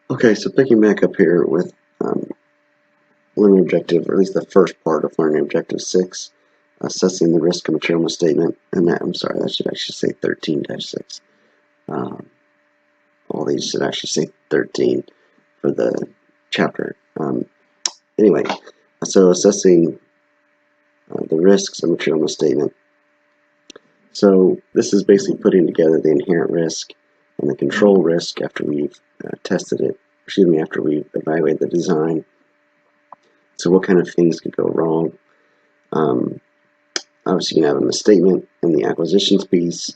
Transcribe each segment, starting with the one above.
Okay, so picking back up here with learning objective, or at least the first part of learning objective 6, assessing the risk of material misstatement, and that, I'm sorry, that should actually say 13-6. All these should actually say 13 for the chapter. Anyway, so assessing the risks of material misstatement. So this is basically putting together the inherent risk and the control risk after we've tested it, after we've evaluated the design. So what kind of things could go wrong? Obviously, you can have a misstatement in the acquisitions piece,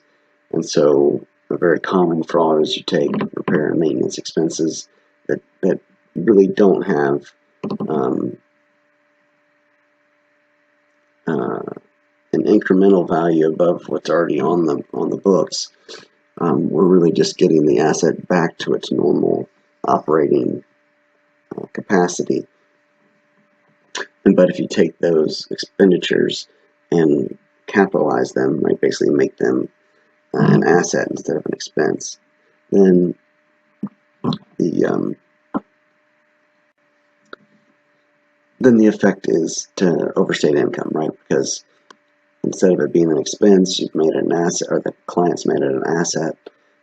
and so a very common fraud is you take repair and maintenance expenses that really don't have an incremental value above what's already on the books. We're really just getting the asset back to its normal operating capacity. But if you take those expenditures and capitalize them, right, basically make them an asset instead of an expense, then the effect is to overstate income, right? Because instead of it being an expense, you've made it an asset, or the client's made it an asset,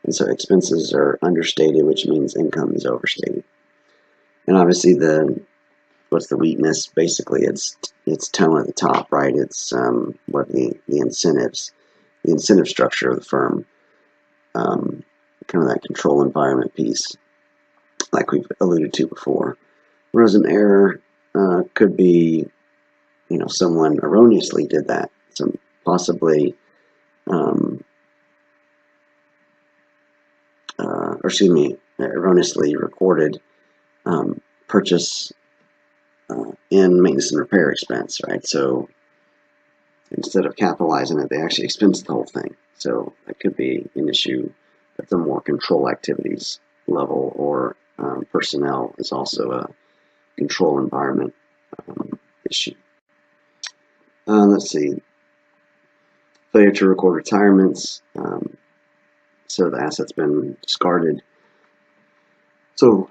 and so expenses are understated, which means income is overstated. And obviously, what's the weakness? Basically, it's tone at the top, right? It's what the incentives, the incentive structure of the firm, kind of that control environment piece, like we've alluded to before. Whereas an error could be, someone erroneously did that, so possibly, erroneously recorded purchase in maintenance and repair expense, right? So instead of capitalizing it, they actually expense the whole thing. So that could be an issue at the more control activities level, or personnel is also a control environment issue. Let's see. Failure to record retirements. So the asset's been discarded. So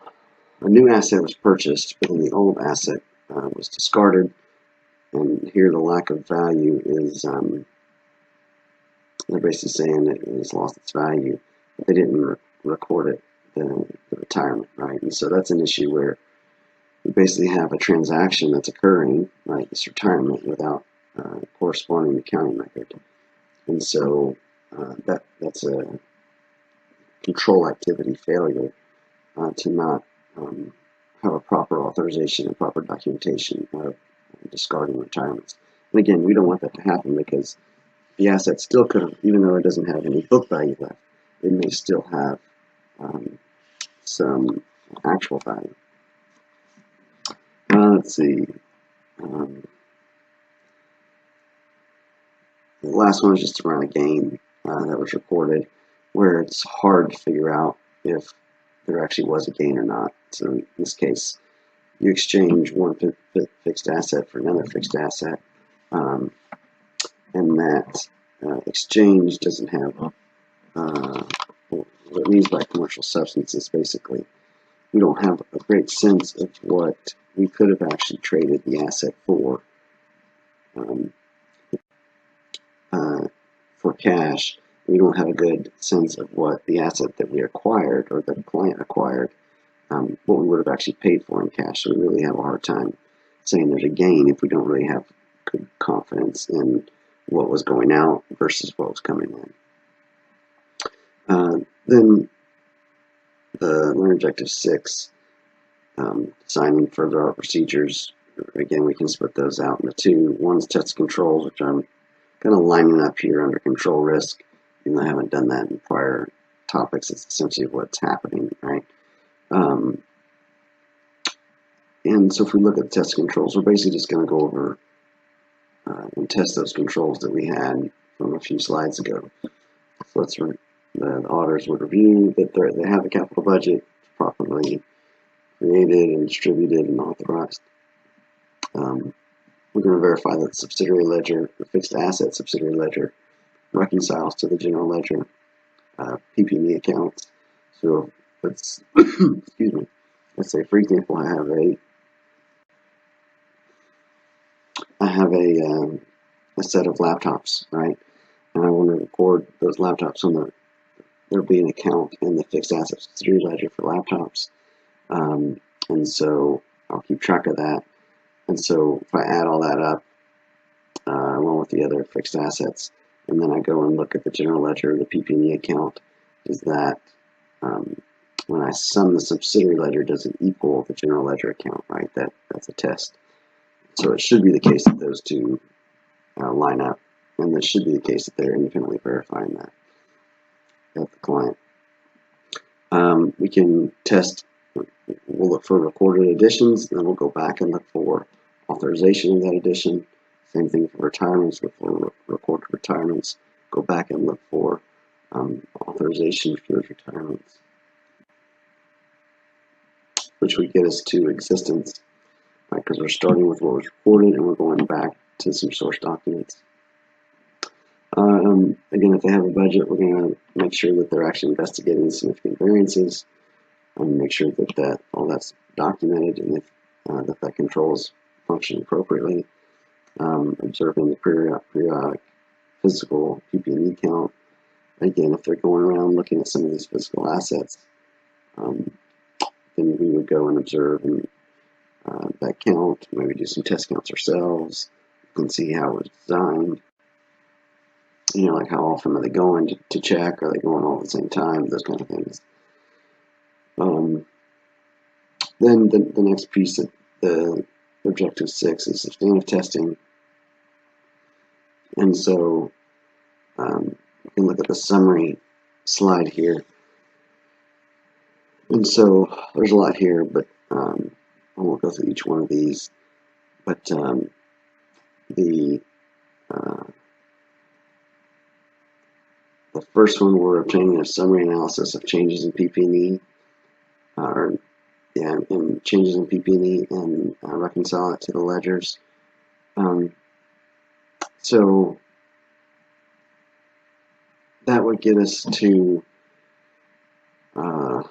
a new asset was purchased, but then the old asset was discarded. And here the lack of value is, they're basically saying it has lost its value, but they didn't record it, the retirement, right? And so that's an issue where we basically have a transaction that's occurring, right, this retirement, without corresponding accounting record. And so that's a control activity failure to not have a proper authorization and proper documentation of discarding retirements. And again, we don't want that to happen, because the asset still could have, even though it doesn't have any book value left, it may still have some actual value. Let's see. The last one is just around a gain that was recorded, where it's hard to figure out if there actually was a gain or not. So in this case, you exchange one fixed asset for another fixed asset, and that exchange doesn't have what it means by commercial substances. Basically, we don't have a great sense of what we could have actually traded the asset for cash. We don't have a good sense of what the asset that we acquired, or the client acquired, what we would have actually paid for in cash. So we really have a hard time saying there's a gain if we don't really have good confidence in what was going out versus what was coming in. Then the learn objective 6, designing further art procedures. Again, we can split those out into two. One's test controls, which I'm kind of lining up here under control risk. Even though I haven't done that in prior topics, it's essentially what's happening, right? And so if we look at test controls, we're basically just going to go over and test those controls that we had from a few slides ago. So the auditors would review that they have a capital budget properly created and distributed and authorized. We're going to verify that the subsidiary ledger, the fixed asset subsidiary ledger, reconciles to the general ledger, PP&E accounts. So it's excuse me. let's say, for example, I have a set of laptops, right? And I want to record those laptops on there'll be an account in the fixed assets subsidiary ledger for laptops. And so I'll keep track of that. And so if I add all that up, along with the other fixed assets, and then I go and look at the general ledger, the PP&E account, is that when I sum the subsidiary ledger, does it equal the general ledger account, right? That's a test. So it should be the case that those two line up, and it should be the case that they're independently verifying that at the client. We can test, we'll look for recorded additions, then we'll go back and look for authorization of that addition. Same thing for retirements, look for recorded retirements, go back and look for authorization for those retirements, which would get us to existence, right? Because we're starting with what was recorded and we're going back to some source documents. Again, if they have a budget, we're going to make sure that they're actually investigating significant variances, and make sure that all that's documented, and if that control is functioning appropriately. Observing the periodic physical PP&E count. Again, if they're going around looking at some of these physical assets, then we would go and observe that count, maybe do some test counts ourselves, and see how it was designed. You know, like how often are they going to check? Are they going all at the same time? Those kind of things. Then the next piece, the objective 6, is substantive testing. And so you can look at the summary slide here. And so there's a lot here, but I won't go through each one of these. But the first one, we're obtaining a summary analysis of changes in PP&E, and changes in PP&E, and reconcile it to the ledgers. So that would get us to, I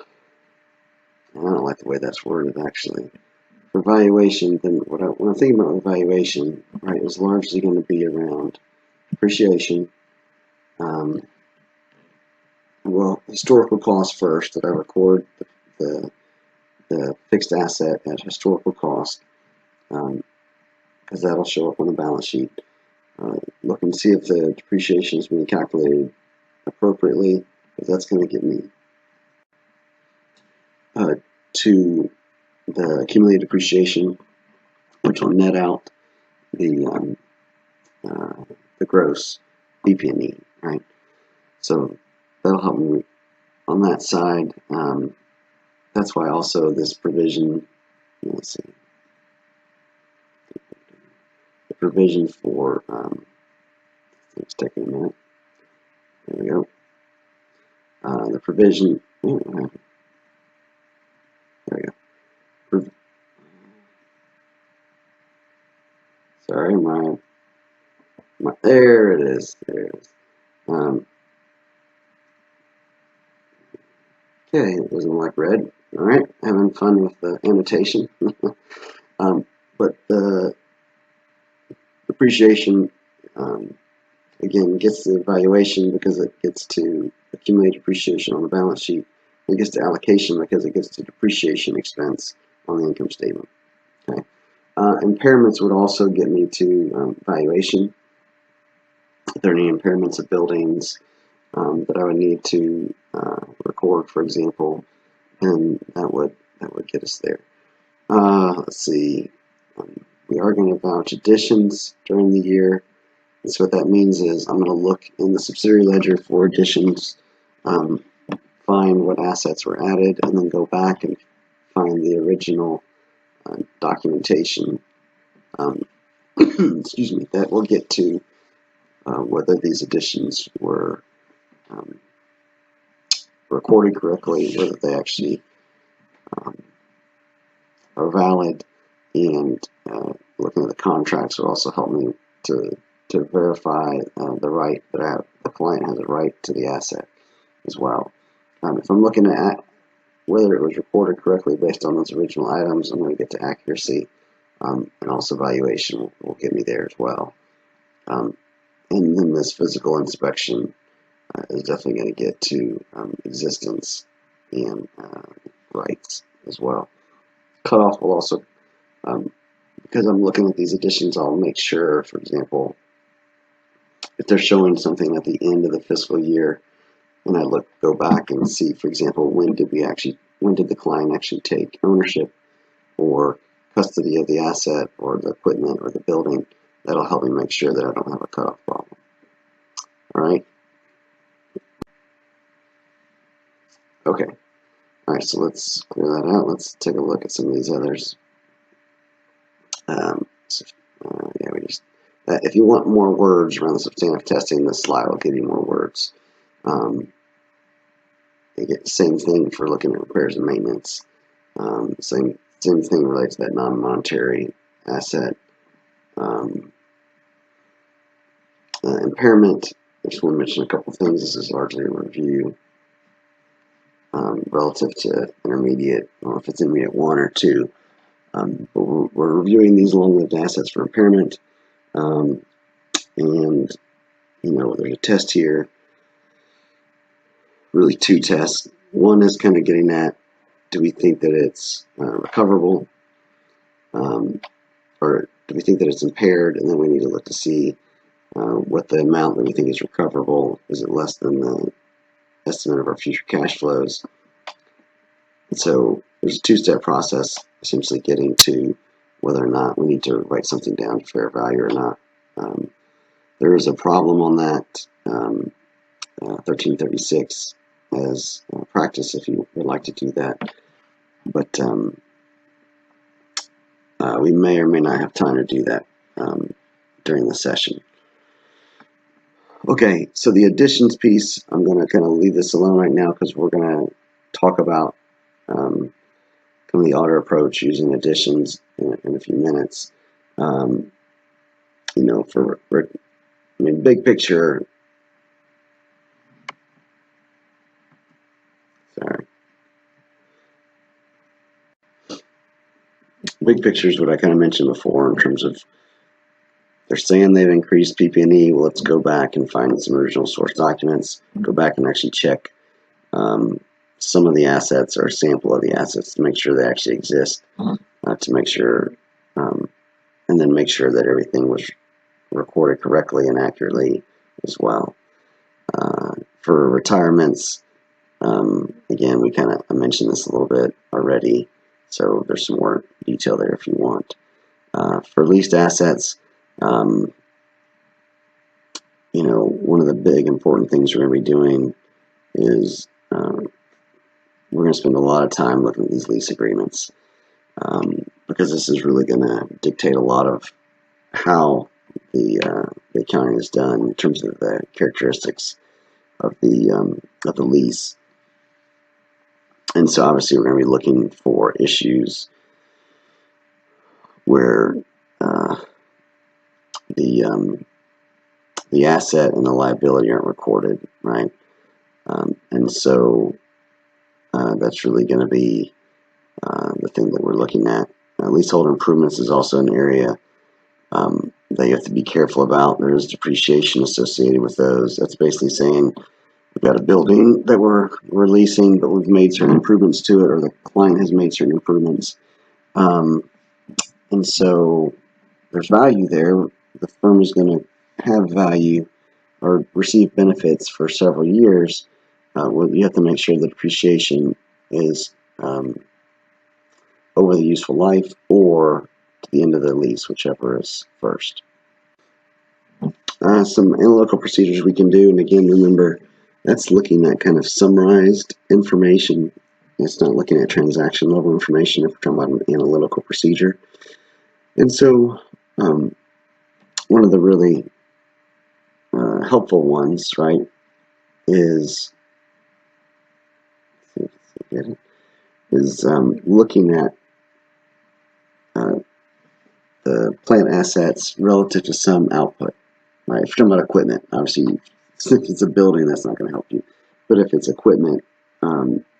don't like the way that's worded actually. For valuation, then when I'm thinking about valuation, right, is largely going to be around depreciation. Well, historical cost first, that I record the fixed asset at historical cost, because that'll show up on the balance sheet. Look and see if the depreciation is being calculated appropriately, because that's going to get me to the accumulated depreciation, which will net out the gross PP&E, right? So that'll help me on that side. That's why also this provision, let's see, the provision for, it's taking a minute. There we go. The provision, there we go. Sorry, there it is. There it is. Okay, it doesn't like red. All right, having fun with the annotation. But the depreciation, again, gets the valuation because it gets to accumulated depreciation on the balance sheet. It gets to allocation because it gets to depreciation expense on the income statement. Okay. Impairments would also get me to valuation. If there are any impairments of buildings that I would need to record, for example, then that would get us there. Let's see. We are going to vouch additions during the year. And so what that means is I'm going to look in the subsidiary ledger for additions, find what assets were added, and then go back and find the original documentation. Excuse me. That will get to whether these additions were recorded correctly, whether they actually are valid, and looking at the contracts will also help me to verify the right that the client has a right to the asset as well. If I'm looking at whether it was recorded correctly based on those original items. I'm going to get to accuracy, and also valuation will get me there as well. And then this physical inspection is definitely going to get to existence and rights as well. Cutoff will also, because I'm looking at these additions, I'll make sure, for example, if they're showing something at the end of the fiscal year, and I go back and see, for example, when did the client actually take ownership or custody of the asset or the equipment or the building, that'll help me make sure that I don't have a cutoff problem. All right. Okay. All right, so let's clear that out. Let's take a look at some of these others. Yeah, if you want more words around the substantive testing, this slide will give you more words. Same thing for looking at repairs and maintenance. Same thing related to that non-monetary asset. Impairment, I just want to mention a couple things. This is largely a review relative to intermediate. I don't know if it's intermediate 1 or 2. But we're reviewing these long-lived assets for impairment. And, there's a test here. Really 2 tests. One is kind of getting at, do we think that it's recoverable? Or do we think that it's impaired? And then we need to look to see what the amount that we think is recoverable. Is it less than the estimate of our future cash flows? And so there's a 2-step process, essentially getting to whether or not we need to write something down to fair value or not. There is a problem on that 1336 as practice if you would like to do that. But we may or may not have time to do that during the session. Okay, so the additions piece, I'm going to kind of leave this alone right now because we're going to talk about kind of the audit approach using additions in a few minutes. Big picture. Sorry. Big picture is what I kind of mentioned before in terms of they're saying they've increased PP&E. Well, let's go back and find some original source documents, go back and actually check some of the assets or a sample of the assets to make sure they actually exist, to make sure, and then make sure that everything was recorded correctly and accurately as well. For retirements, again, I mentioned this a little bit already, so there's some more detail there if you want. For leased assets, one of the big important things we're going to be doing is we're going to spend a lot of time looking at these lease agreements because this is really going to dictate a lot of how the accounting is done in terms of the characteristics of the lease. And so obviously we're going to be looking for issues where the asset and the liability aren't recorded, right? And so that's really going to be the thing that we're looking at. Leasehold improvements is also an area that you have to be careful about. There's depreciation associated with those. That's basically saying we've got a building that we're leasing, but we've made certain improvements to it, or the client has made certain improvements. And so there's value there. The firm is going to have value or receive benefits for several years. You have to make sure the depreciation is over the useful life or to the end of the lease, whichever is first. Some analytical procedures we can do, and again, remember, that's looking at kind of summarized information. It's not looking at transaction level information if we're talking about an analytical procedure. And so one of the really helpful ones, right, is looking at the plant assets relative to some output, right? If you're talking about equipment, obviously, if it's a building, that's not going to help you. But if it's equipment,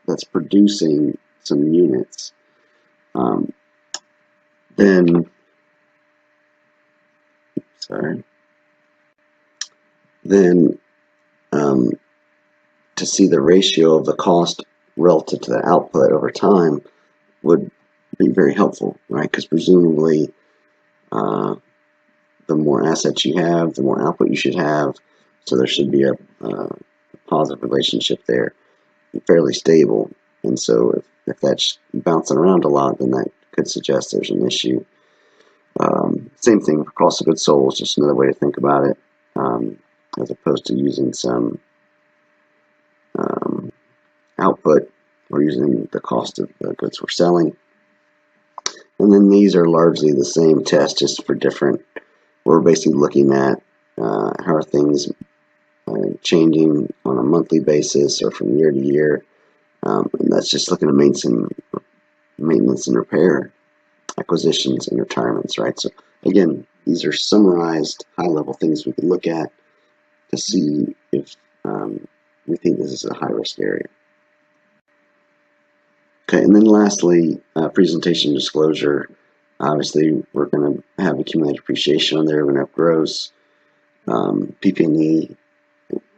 that's producing some units, then to see the ratio of the cost relative to the output over time would be very helpful, right? Because presumably the more assets you have, the more output you should have. So there should be a positive relationship there, fairly stable. And so if that's bouncing around a lot, then that could suggest there's an issue. Same thing for cost of goods sold, is just another way to think about it, as opposed to using some output or using the cost of the goods we're selling. And then these are largely the same test, just for different. We're basically looking at how are things changing on a monthly basis or from year to year. And that's just looking at maintenance and repair, acquisitions and retirements, right? So again, these are summarized high-level things we can look at to see if we think this is a high-risk area. Okay, and then lastly, presentation disclosure. Obviously, we're going to have accumulated depreciation on there. We're going to have gross, PP&E.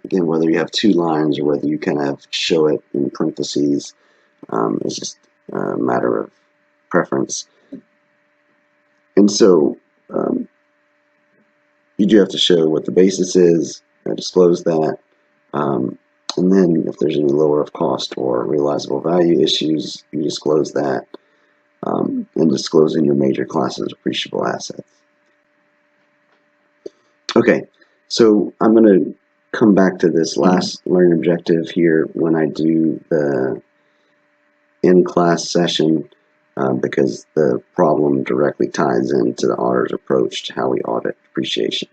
Again, whether you have two lines or whether you kind of show it in parentheses, is just a matter of preference. And so you do have to show what the basis is, disclose that, and then if there's any lower of cost or realizable value issues, you disclose that, and disclosing your major classes of depreciable assets. Okay, so I'm going to come back to this last learning objective here when I do the in-class session, because the problem directly ties into the auditor's approach to how we audit depreciation.